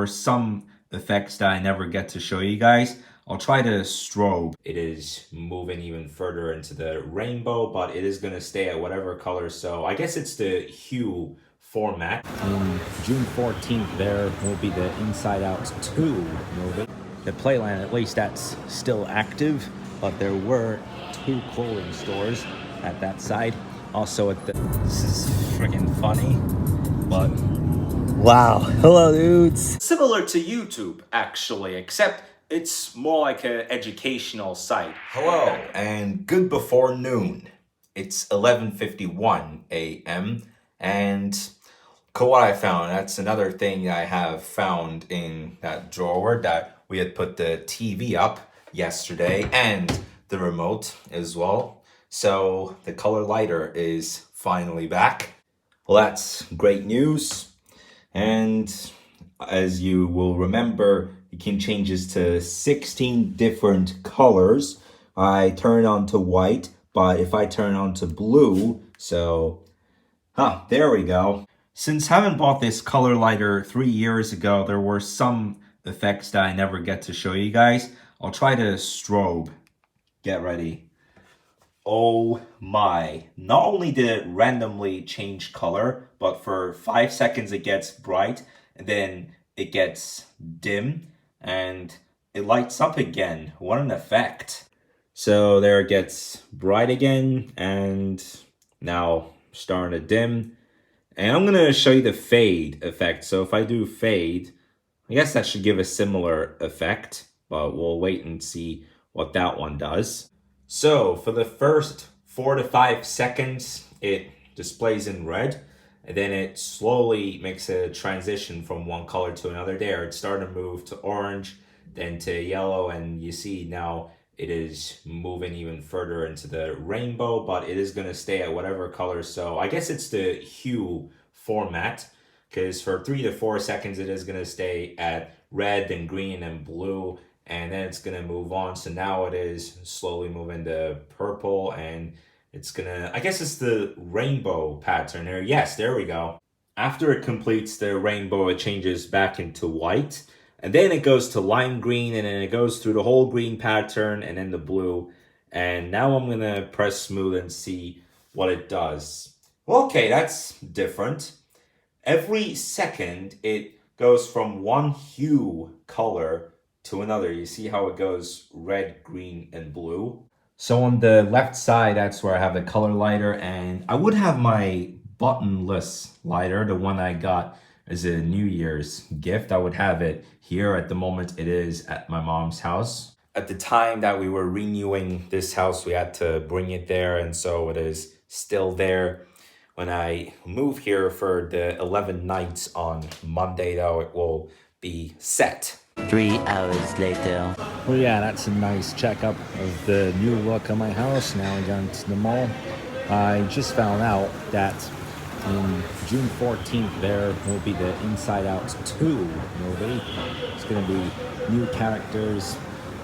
were some effects that I never get to show you guys. I'll try to strobe. It is moving even further into the rainbow, but it is going to stay at whatever color. So I guess it's the hue format. On June 14th, there will be the Inside Out 2 movie. The Playland, at least that's still active, but there were 2 clothing stores at that side. Also at the... This is freaking funny, but... Wow. Hello, dudes. Similar to YouTube, actually, except it's more like an educational site. Hello, and good before noon. It's 11:51 a.m. and look at what I found. That's another thing I have found in that drawer that we had put the TV up yesterday and the remote as well. So the color lighter is finally back. Well, that's great news. And as you will remember, you can change this to 16 different colors. I turn on to white, but if I turn on to blue, there we go. Since having bought this color lighter 3 years ago, there were some effects that I never get to show you guys. I'll try to strobe. Get ready. Oh my. Not only did it randomly change color, but for 5 seconds it gets bright, and then it gets dim, and it lights up again. What an effect. So there it gets bright again, and now starting to dim. And I'm going to show you the fade effect. So if I do fade, I guess that should give a similar effect, but we'll wait and see what that one does. So for the first 4 to 5 seconds, it displays in red, and then it slowly makes a transition from one color to another. There, it's starting to move to orange, then to yellow, and you see now it is moving even further into the rainbow, but it is going to stay at whatever color. So I guess it's the hue format, because for 3 to 4 seconds it is going to stay at red and green and blue, and then it's going to move on. So now it is slowly moving to purple, and it's going to, I guess it's the rainbow pattern there. Yes, there we go. After it completes the rainbow, it changes back into white, and then it goes to lime green, and then it goes through the whole green pattern, and then the blue. And now I'm going to press smooth and see what it does. Well, okay, that's different. Every second, it goes from one hue color to another. You see how it goes red, green, and blue? So on the left side, that's where I have the color lighter, and I would have my buttonless lighter, the one I got as a New Year's gift. I would have it here. At the moment, it is at my mom's house. At the time that we were renewing this house, we had to bring it there, and so it is still there. When I move here for the 11 nights on Monday, though, it will be set. 3 hours later. Well, yeah, that's a nice checkup of the new look of my house. Now we're going to the mall. I just found out that on June 14th, there will be the Inside Out 2 movie. It's going to be new characters,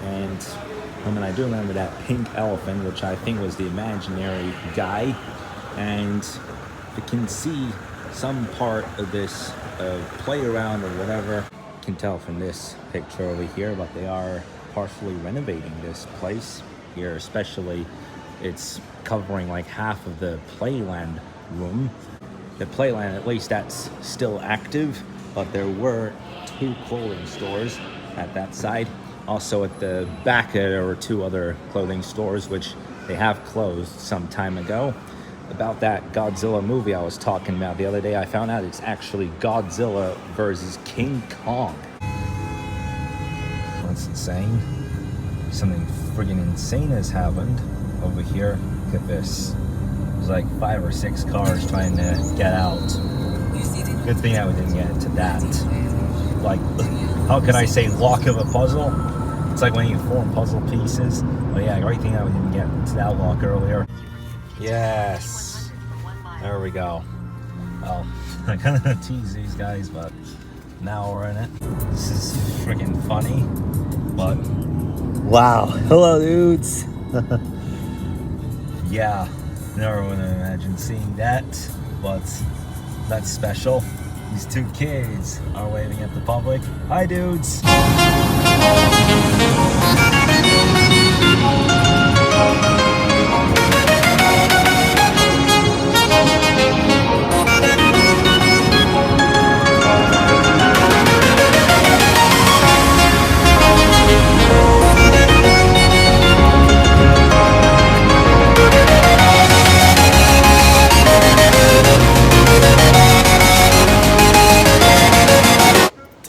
and I do remember that pink elephant, which I think was the imaginary guy. And you can see some part of this play around or whatever. You can tell from this picture over here, but they are partially renovating this place here. Especially, it's covering like half of the Playland room. The Playland, at least that's still active, but there were 2 clothing stores at that side. Also at the back there were 2 other clothing stores, which they have closed some time ago. About that Godzilla movie I was talking about the other day, I found out it's actually Godzilla versus King Kong. That's insane. Something friggin' insane has happened over here. Look at this. There's like 5 or 6 cars trying to get out. Good thing that we didn't get into that. Like, how could I say lock of a puzzle? It's like when you form puzzle pieces. But yeah, great thing that we didn't get into that lock earlier. Yes, there we go. Well, I kind of tease these guys, but now we're in it. This is freaking funny, but wow. Hello, dudes. Yeah, never would have imagined seeing that, but that's special. These two kids are waving at the public. Hi, dudes.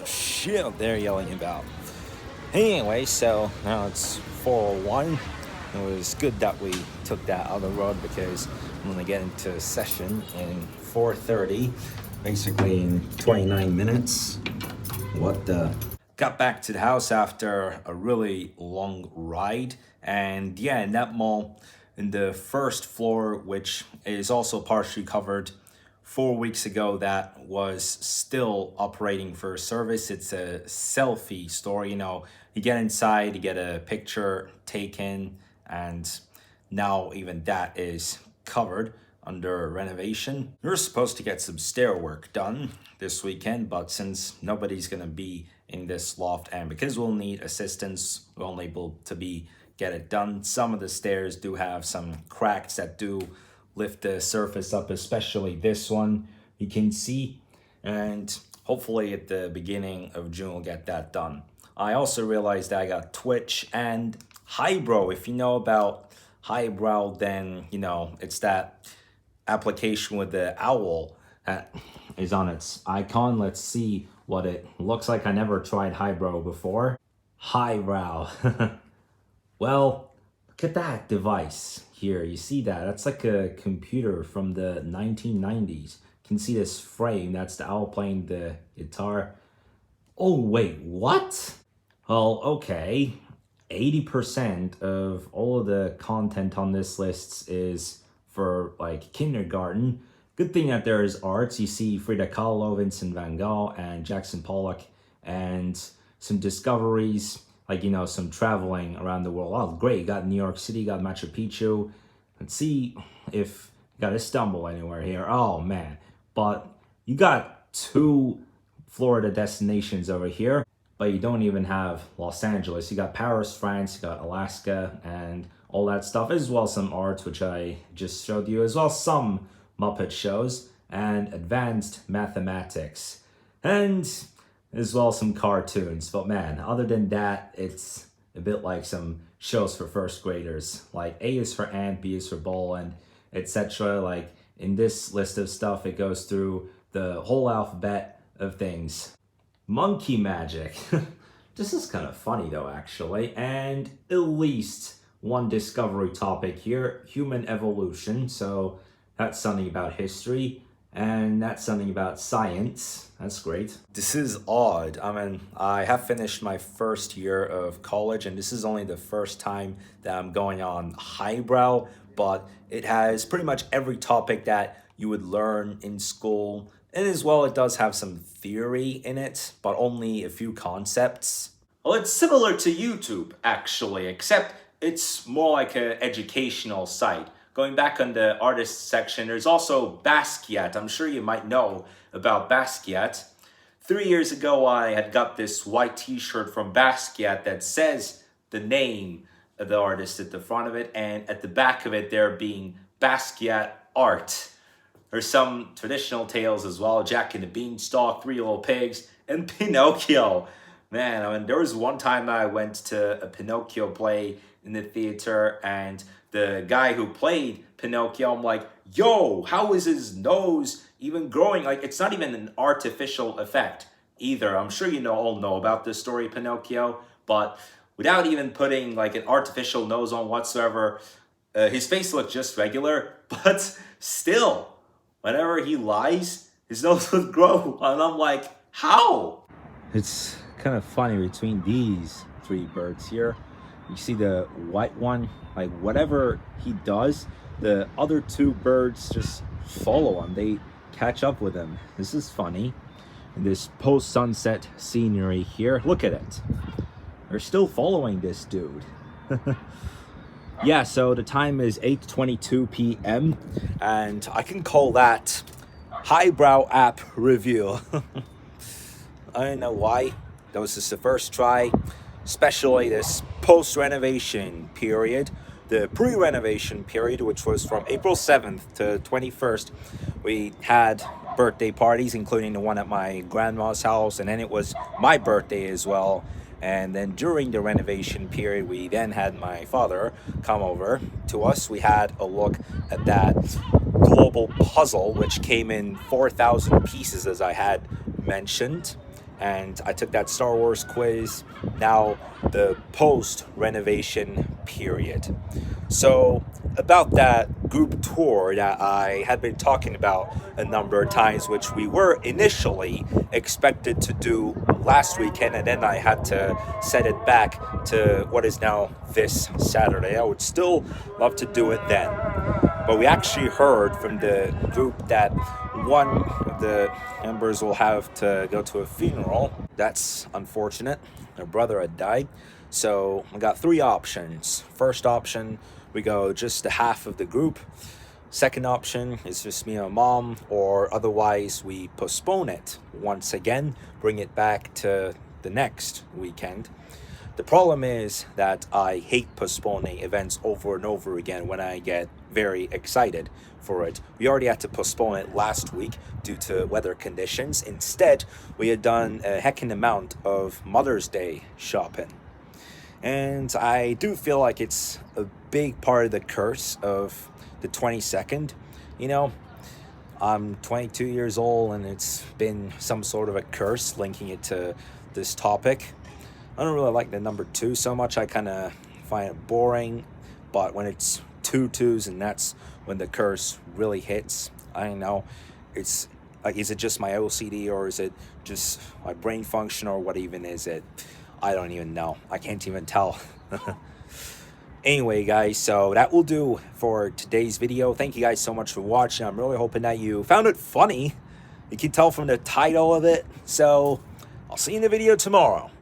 Shit, they're yelling about. Anyway, so now it's 4:01. It was good that we took that other road because I'm gonna get into session in 4:30, basically in 29 minutes. What the? Got back to the house after a really long ride, and yeah, in that mall, in the first floor, which is also partially covered, 4 weeks ago that was still operating for service. It's a selfie store, you know, you get inside, you get a picture taken, and now even that is covered under renovation. We're supposed to get some stair work done this weekend, but since nobody's gonna be in this loft and because we'll need assistance, we're only able to get it done. Some of the stairs do have some cracks that do lift the surface up, especially this one you can see, and hopefully at the beginning of June we'll get that done. I also realized that I got Twitch and Highbrow. If you know about Highbrow, then you know it's that application with the owl that is on its icon. Let's see what it looks like. I never tried Highbrow before. Highbrow. Well, look at that device here. You see that? That's like a computer from the 1990s. You can see this frame. That's the owl playing the guitar. Oh, wait, what? Well, okay. 80% of all of the content on this list is for like kindergarten. Good thing that there is arts. You see Frida Kahlo, Vincent van Gogh, and Jackson Pollock, and some discoveries, like, you know, some traveling around the world. Oh, great. You got New York City, you got Machu Picchu. Let's see if you got Istanbul anywhere here. Oh, man. But you got 2 Florida destinations over here, but you don't even have Los Angeles. You got Paris, France, you got Alaska, and all that stuff, as well as some arts, which I just showed you, as well as some Muppet shows, and advanced mathematics, and as well as some cartoons. But man, other than that, it's a bit like some shows for first graders. Like A is for ant, B is for ball, and etc. Like in this list of stuff, it goes through the whole alphabet of things. Monkey magic. This is kind of funny though, actually. And at least one discovery topic here, human evolution. So that's something about history, and that's something about science. That's great. This is odd. I mean, I have finished my first year of college, and this is only the first time that I'm going on Highbrow, but it has pretty much every topic that you would learn in school. And as well, it does have some theory in it, but only a few concepts. Well, it's similar to YouTube, actually, except it's more like an educational site. Going back on the artists section, there's also Basquiat. I'm sure you might know about Basquiat. 3 years ago, I had got this white t-shirt from Basquiat that says the name of the artist at the front of it, and at the back of it there being Basquiat art. There's some traditional tales as well, Jack and the Beanstalk, Three Little Pigs, and Pinocchio. Man, I mean, there was one time I went to a Pinocchio play in the theater, and the guy who played Pinocchio, I'm like, yo, how is his nose even growing? Like, it's not even an artificial effect either. I'm sure you all know about the story Pinocchio, but without even putting like an artificial nose on whatsoever, his face looked just regular, but still, whenever he lies, his nose would grow. And I'm like, how? It's kind of funny between these 3 birds here. You see the white one, like whatever he does, the other 2 birds just follow him. They catch up with him. This is funny. And this post-sunset scenery here, look at it. They're still following this dude. Yeah, so the time is 8:22 p.m. and I can call that Highbrow App review. I don't know why. That was just the first try, especially this post-renovation period. The pre-renovation period, which was from April 7th to 21st, we had birthday parties, including the one at my grandma's house, and then it was my birthday as well. And then during the renovation period, we then had my father come over to us. We had a look at that global puzzle, which came in 4,000 pieces, as I had mentioned. And I took that Star Wars quiz. Now the post-renovation period. So about that group tour that I had been talking about a number of times, which we were initially expected to do last weekend, and then I had to set it back to what is now this Saturday. I would still love to do it then. But we actually heard from the group that one of the members will have to go to a funeral. That's unfortunate. Their brother had died. So we got three options. First option, we go just the half of the group. Second option is just me and mom, or otherwise we postpone it once again, bring it back to the next weekend. The problem is that I hate postponing events over and over again when I get very excited for it. We already had to postpone it last week due to weather conditions. Instead, we had done a heckin' amount of Mother's Day shopping. And I do feel like it's a big part of the curse of the 22nd. You know, I'm 22 years old and it's been some sort of a curse linking it to this topic. I don't really like the number 2 so much. I kind of find it boring. But when it's 2 2s and that's when the curse really hits, I don't know. It's like, is it just my OCD or is it just my brain function or what even is it? I don't even know. I can't even tell. Anyway, guys, so that will do for today's video. Thank you guys so much for watching. I'm really hoping that you found it funny. You can tell from the title of it. So I'll see you in the video tomorrow.